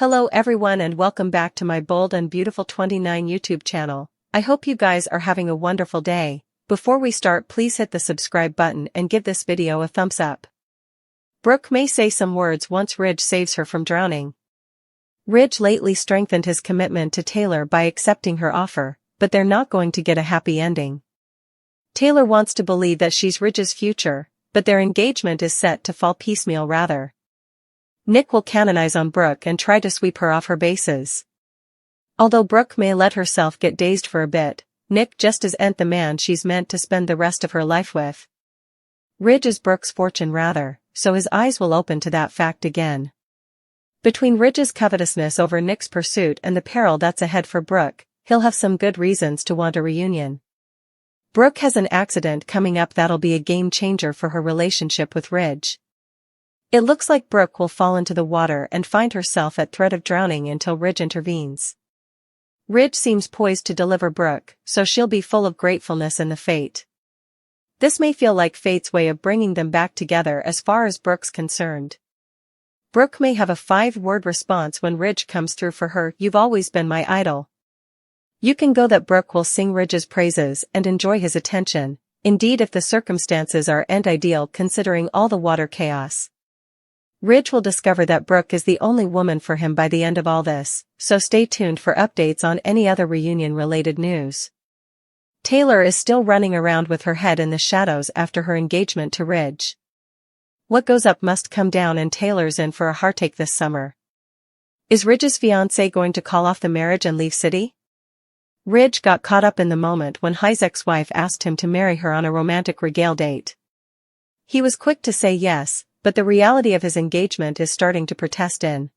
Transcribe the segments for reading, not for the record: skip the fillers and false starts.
Hello everyone and welcome back to my Bold and Beautiful 29 YouTube channel. I hope you guys are having a wonderful day. Before we start, please hit the subscribe button and give this video a thumbs up. Brooke may say some words once Ridge saves her from drowning. Ridge lately strengthened his commitment to Taylor by accepting her offer, but they're not going to get a happy ending. Taylor wants to believe that she's Ridge's future, but their engagement is set to fall piecemeal rather. Nick will canonize on Brooke and try to sweep her off her bases. Although Brooke may let herself get dazed for a bit, Nick just isn't the man she's meant to spend the rest of her life with. Ridge is Brooke's fortune rather, so his eyes will open to that fact again. Between Ridge's covetousness over Nick's pursuit and the peril that's ahead for Brooke, he'll have some good reasons to want a reunion. Brooke has an accident coming up that'll be a game changer for her relationship with Ridge. It looks like Brooke will fall into the water and find herself at threat of drowning until Ridge intervenes. Ridge seems poised to deliver Brooke, so she'll be full of gratefulness in the fate. This may feel like fate's way of bringing them back together as far as Brooke's concerned. Brooke may have a 5-word response when Ridge comes through for her, "You've always been my idol." You can go that Brooke will sing Ridge's praises and enjoy his attention, indeed if the circumstances aren't ideal considering all the water chaos. Ridge will discover that Brooke is the only woman for him by the end of all this, so stay tuned for updates on any other reunion-related news. Taylor is still running around with her head in the shadows after her engagement to Ridge. What goes up must come down and Taylor's in for a heartache this summer. Is Ridge's fiancé going to call off the marriage and leave city? Ridge got caught up in the moment when his ex-wife asked him to marry her on a romantic regale date. He was quick to say yes, but the reality of his engagement is starting to protest in.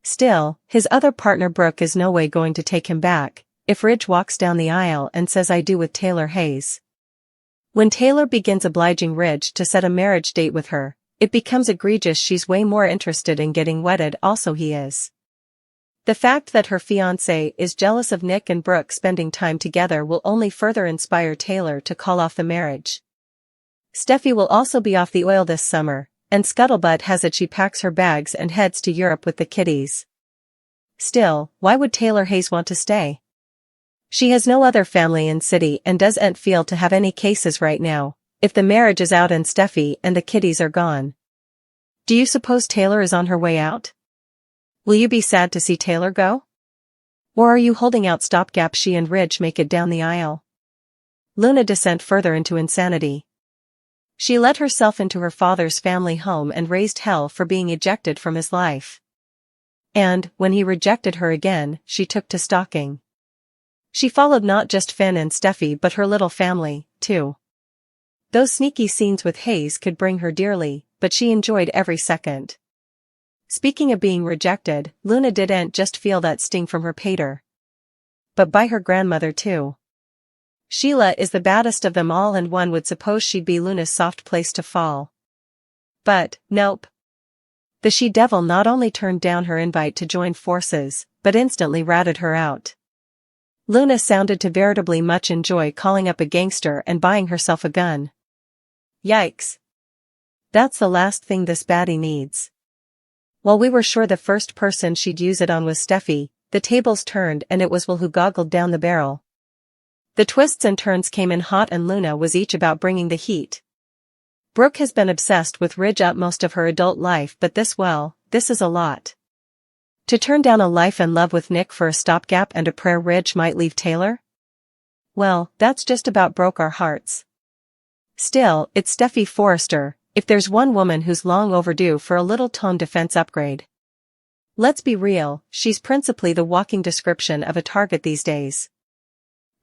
Still, his other partner Brooke is no way going to take him back, if Ridge walks down the aisle and says "I do" with Taylor Hayes. When Taylor begins obliging Ridge to set a marriage date with her, it becomes egregious she's way more interested in getting wedded also he is. The fact that her fiancé is jealous of Nick and Brooke spending time together will only further inspire Taylor to call off the marriage. Steffi will also be off the oil this summer, and scuttlebutt has it she packs her bags and heads to Europe with the kiddies. Still, why would Taylor Hayes want to stay? She has no other family in city and doesn't feel to have any cases right now, if the marriage is out and Steffi and the kiddies are gone. Do you suppose Taylor is on her way out? Will you be sad to see Taylor go? Or are you holding out stopgap she and Ridge make it down the aisle? Luna descent further into insanity. She let herself into her father's family home and raised hell for being ejected from his life. And, when he rejected her again, she took to stalking. She followed not just Finn and Steffi but her little family, too. Those sneaky scenes with Hayes could bring her dearly, but she enjoyed every second. Speaking of being rejected, Luna didn't just feel that sting from her pater, but by her grandmother too. Sheila is the baddest of them all and one would suppose she'd be Luna's soft place to fall. But, nope. The she-devil not only turned down her invite to join forces, but instantly ratted her out. Luna sounded to veritably much enjoy calling up a gangster and buying herself a gun. Yikes. That's the last thing this baddie needs. While we were sure the first person she'd use it on was Steffi, the tables turned and it was Will who goggled down the barrel. The twists and turns came in hot and Luna was each about bringing the heat. Brooke has been obsessed with Ridge up most of her adult life but this is a lot. To turn down a life and love with Nick for a stopgap and a prayer Ridge might leave Taylor? Well, that's just about broke our hearts. Still, it's Steffi Forrester, if there's one woman who's long overdue for a little tone defense upgrade. Let's be real, she's principally the walking description of a target these days.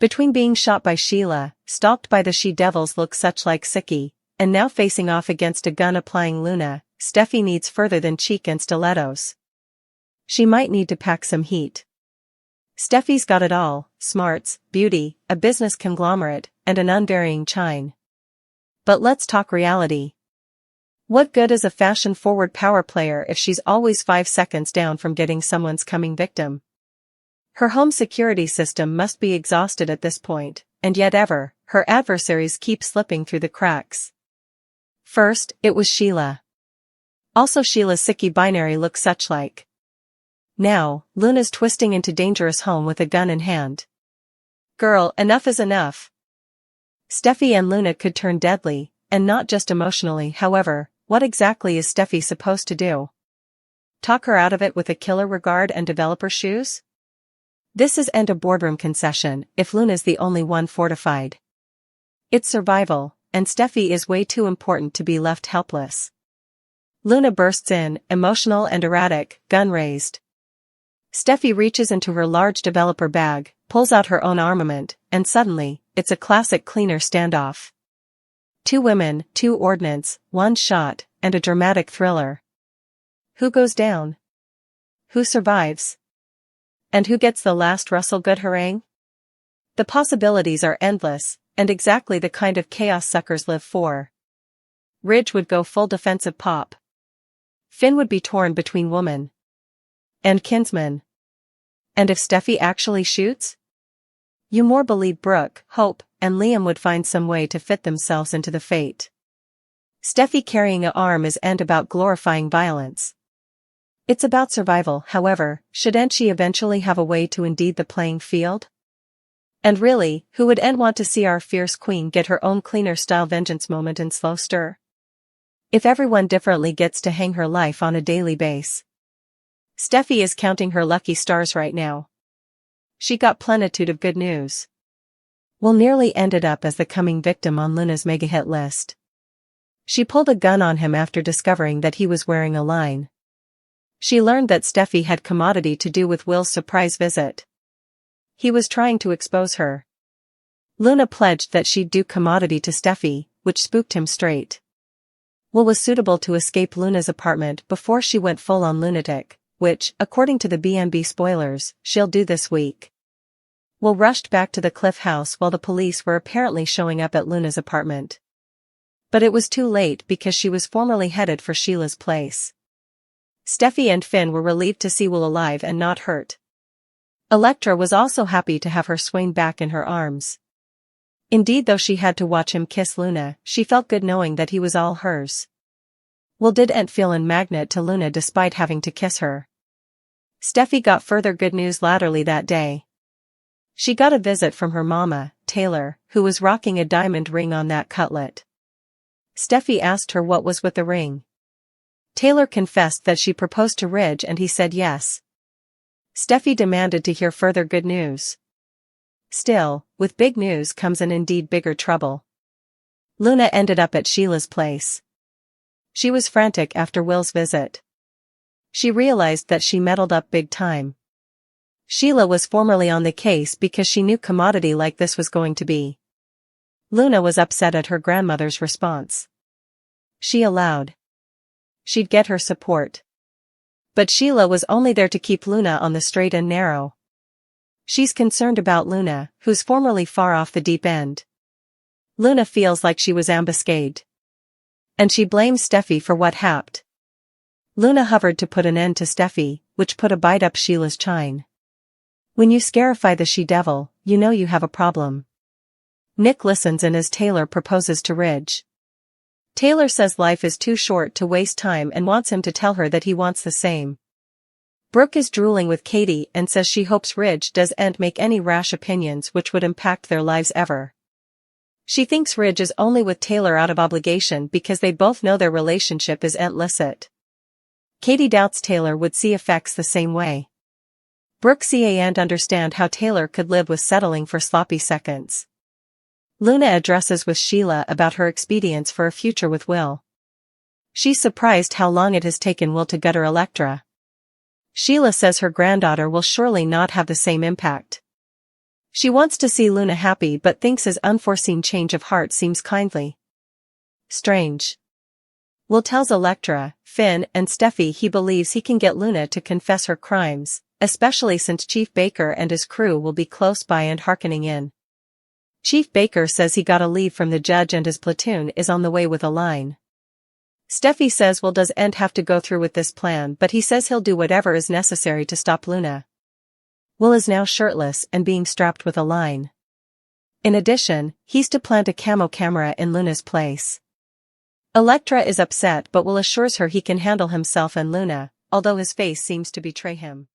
Between being shot by Sheila, stalked by the she-devils look such like Sickie, and now facing off against a gun-applying Luna, Steffi needs further than cheek and stilettos. She might need to pack some heat. Steffi's got it all, smarts, beauty, a business conglomerate, and an unvarying chine. But let's talk reality. What good is a fashion-forward power player if she's always 5 seconds down from getting someone's coming victim? Her home security system must be exhausted at this point, and yet her adversaries keep slipping through the cracks. First, it was Sheila. Also Sheila's Sickie binary look such like. Now, Luna's twisting into dangerous home with a gun in hand. Girl, enough is enough. Steffi and Luna could turn deadly, and not just emotionally. However, what exactly is Steffi supposed to do? Talk her out of it with a killer regard and developer shoes? This isn't a boardroom concession if Luna's the only one fortified. It's survival, and Steffi is way too important to be left helpless. Luna bursts in, emotional and erratic, gun raised. Steffi reaches into her large developer bag, pulls out her own armament, and suddenly, it's a classic cleaner standoff. 2 women, 2 ordnance, 1 shot, and a dramatic thriller. Who goes down? Who survives? And who gets the last Russell Good harangue? The possibilities are endless, and exactly the kind of chaos suckers live for. Ridge would go full defensive pop. Finn would be torn between woman and kinsman. And if Steffi actually shoots? You more believe Brooke, Hope, and Liam would find some way to fit themselves into the fate. Steffi carrying a arm isn't about glorifying violence. It's about survival. However, shouldn't she eventually have a way to indeed the playing field? And really, who wouldn't want to see our fierce queen get her own cleaner-style vengeance moment in slow stir? If everyone differently gets to hang her life on a daily basis. Steffi is counting her lucky stars right now. She got plenitude of good news. Will nearly ended up as the coming victim on Luna's mega hit list. She pulled a gun on him after discovering that he was wearing a line. She learned that Steffi had commodity to do with Will's surprise visit. He was trying to expose her. Luna pledged that she'd do commodity to Steffi, which spooked him straight. Will was suitable to escape Luna's apartment before she went full-on lunatic, which, according to the B&B spoilers, she'll do this week. Will rushed back to the Cliff house while the police were apparently showing up at Luna's apartment. But it was too late because she was formerly headed for Sheila's place. Steffi and Finn were relieved to see Will alive and not hurt. Elektra was also happy to have her Swain back in her arms. Indeed, though she had to watch him kiss Luna, she felt good knowing that he was all hers. Will didn't feel in magnet to Luna despite having to kiss her. Steffi got further good news latterly that day. She got a visit from her mama, Taylor, who was rocking a diamond ring on that cutlet. Steffi asked her what was with the ring. Taylor confessed that she proposed to Ridge and he said yes. Steffi demanded to hear further good news. Still, with big news comes an indeed bigger trouble. Luna ended up at Sheila's place. She was frantic after Will's visit. She realized that she meddled up big time. Sheila was formerly on the case because she knew commodity like this was going to be. Luna was upset at her grandmother's response. She allowed. She'd get her support. But Sheila was only there to keep Luna on the straight and narrow. She's concerned about Luna, who's formerly far off the deep end. Luna feels like she was ambuscaded. And she blames Steffi for what happened. Luna hovered to put an end to Steffi, which put a bite up Sheila's chine. When you scarify the she-devil, you know you have a problem. Nick listens and as Taylor proposes to Ridge. Taylor says life is too short to waste time and wants him to tell her that he wants the same. Brooke is drooling with Katie and says she hopes Ridge doesn't make any rash opinions which would impact their lives ever. She thinks Ridge is only with Taylor out of obligation because they both know their relationship is illicit. Katie doubts Taylor would see effects the same way. Brooke can't understand how Taylor could live with settling for sloppy seconds. Luna addresses with Sheila about her expedience for a future with Will. She's surprised how long it has taken Will to gutter Elektra. Sheila says her granddaughter will surely not have the same impact. She wants to see Luna happy but thinks his unforeseen change of heart seems kindly strange. Will tells Elektra, Finn, and Steffi he believes he can get Luna to confess her crimes, especially since Chief Baker and his crew will be close by and hearkening in. Chief Baker says he got a leave from the judge and his platoon is on the way with a line. Steffi says Will doesn't have to go through with this plan but he says he'll do whatever is necessary to stop Luna. Will is now shirtless and being strapped with a line. In addition, he's to plant a camo camera in Luna's place. Elektra is upset but Will assures her he can handle himself and Luna, although his face seems to betray him.